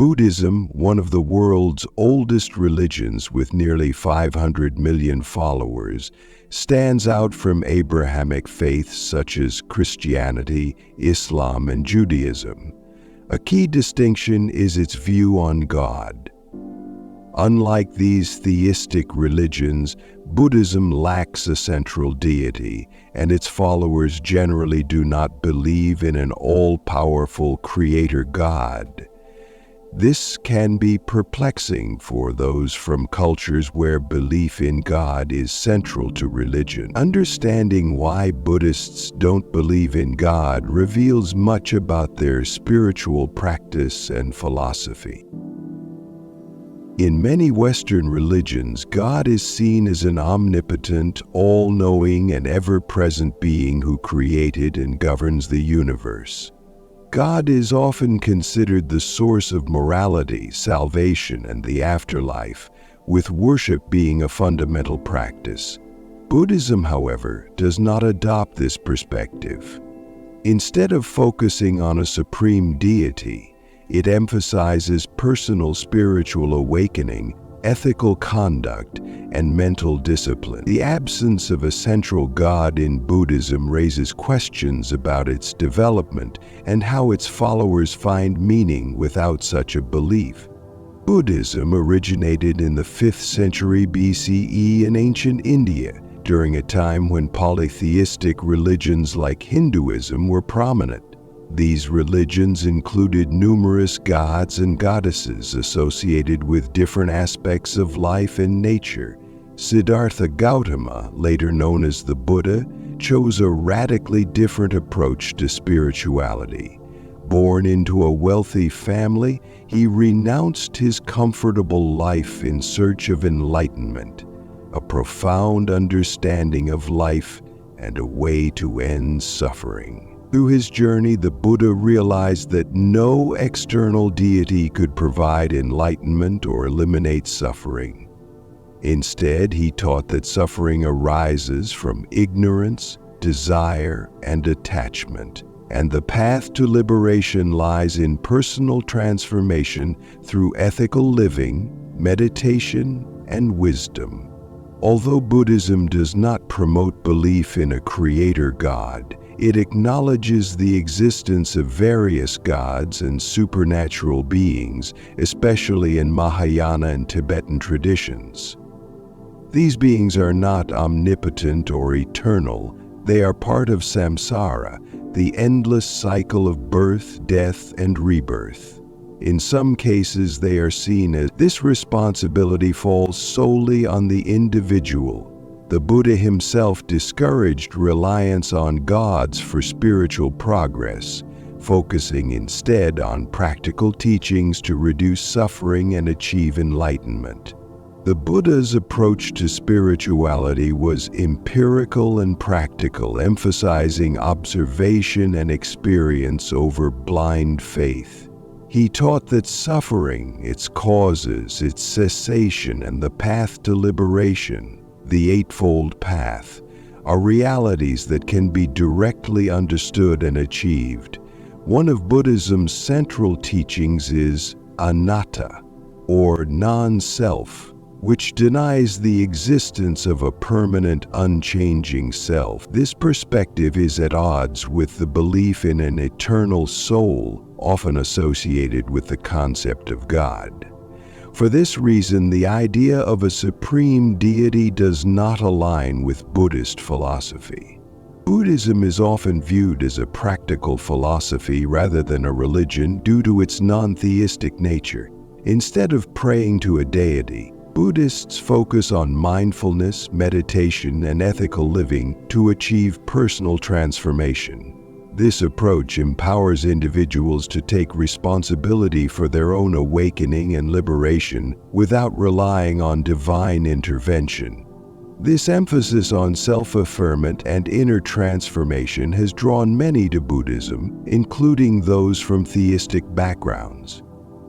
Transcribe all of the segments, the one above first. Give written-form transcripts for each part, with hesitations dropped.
Buddhism, one of the world's oldest religions with nearly 500 million followers, stands out from Abrahamic faiths such as Christianity, Islam, and Judaism. A key distinction is its view on God. Unlike these theistic religions, Buddhism lacks a central deity, and its followers generally do not believe in an all-powerful creator God. This can be perplexing for those from cultures where belief in God is central to religion. Understanding why Buddhists don't believe in God reveals much about their spiritual practice and philosophy. In many Western religions, God is seen as an omnipotent, all-knowing, and ever-present being who created and governs the universe. God is often considered the source of morality, salvation, and the afterlife, with worship being a fundamental practice. Buddhism, however, does not adopt this perspective. Instead of focusing on a supreme deity, it emphasizes personal spiritual awakening, ethical conduct, and mental discipline. The absence of a central God in Buddhism raises questions about its development and how its followers find meaning without such a belief. Buddhism originated in the 5th century BCE in ancient India, during a time when polytheistic religions like Hinduism were prominent. These religions included numerous gods and goddesses associated with different aspects of life and nature. Siddhartha Gautama, later known as the Buddha, chose a radically different approach to spirituality. Born into a wealthy family, he renounced his comfortable life in search of enlightenment, a profound understanding of life and a way to end suffering. Through his journey, the Buddha realized that no external deity could provide enlightenment or eliminate suffering. Instead, he taught that suffering arises from ignorance, desire, and attachment, and the path to liberation lies in personal transformation through ethical living, meditation, and wisdom. Although Buddhism does not promote belief in a creator God, it acknowledges the existence of various gods and supernatural beings, especially in Mahayana and Tibetan traditions. These beings are not omnipotent or eternal. They are part of samsara, the endless cycle of birth, death, and rebirth. In some cases, they are seen as this responsibility falls solely on the individual. The Buddha himself discouraged reliance on gods for spiritual progress, focusing instead on practical teachings to reduce suffering and achieve enlightenment. The Buddha's approach to spirituality was empirical and practical, emphasizing observation and experience over blind faith. He taught that suffering, its causes, its cessation, and the path to liberation, the Eightfold Path, are realities that can be directly understood and achieved. One of Buddhism's central teachings is anatta, or non-self, which denies the existence of a permanent, unchanging self. This perspective is at odds with the belief in an eternal soul, often associated with the concept of God. For this reason, the idea of a supreme deity does not align with Buddhist philosophy. Buddhism is often viewed as a practical philosophy rather than a religion due to its non-theistic nature. Instead of praying to a deity, Buddhists focus on mindfulness, meditation, and ethical living to achieve personal transformation. This approach empowers individuals to take responsibility for their own awakening and liberation without relying on divine intervention. This emphasis on self-affirmation and inner transformation has drawn many to Buddhism, including those from theistic backgrounds.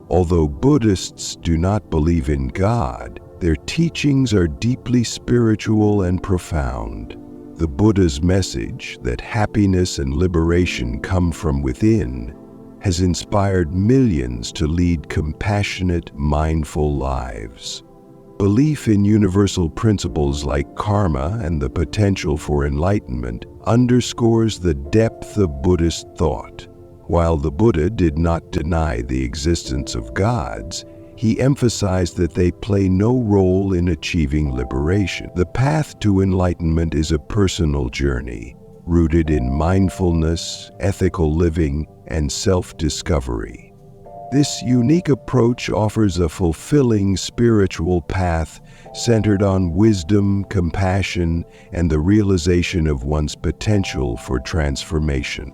Although Buddhists do not believe in God, their teachings are deeply spiritual and profound. The Buddha's message that happiness and liberation come from within has inspired millions to lead compassionate, mindful lives. Belief in universal principles like karma and the potential for enlightenment underscores the depth of Buddhist thought. While the Buddha did not deny the existence of gods, he emphasized that they play no role in achieving liberation. The path to enlightenment is a personal journey, rooted in mindfulness, ethical living, and self-discovery. This unique approach offers a fulfilling spiritual path centered on wisdom, compassion, and the realization of one's potential for transformation.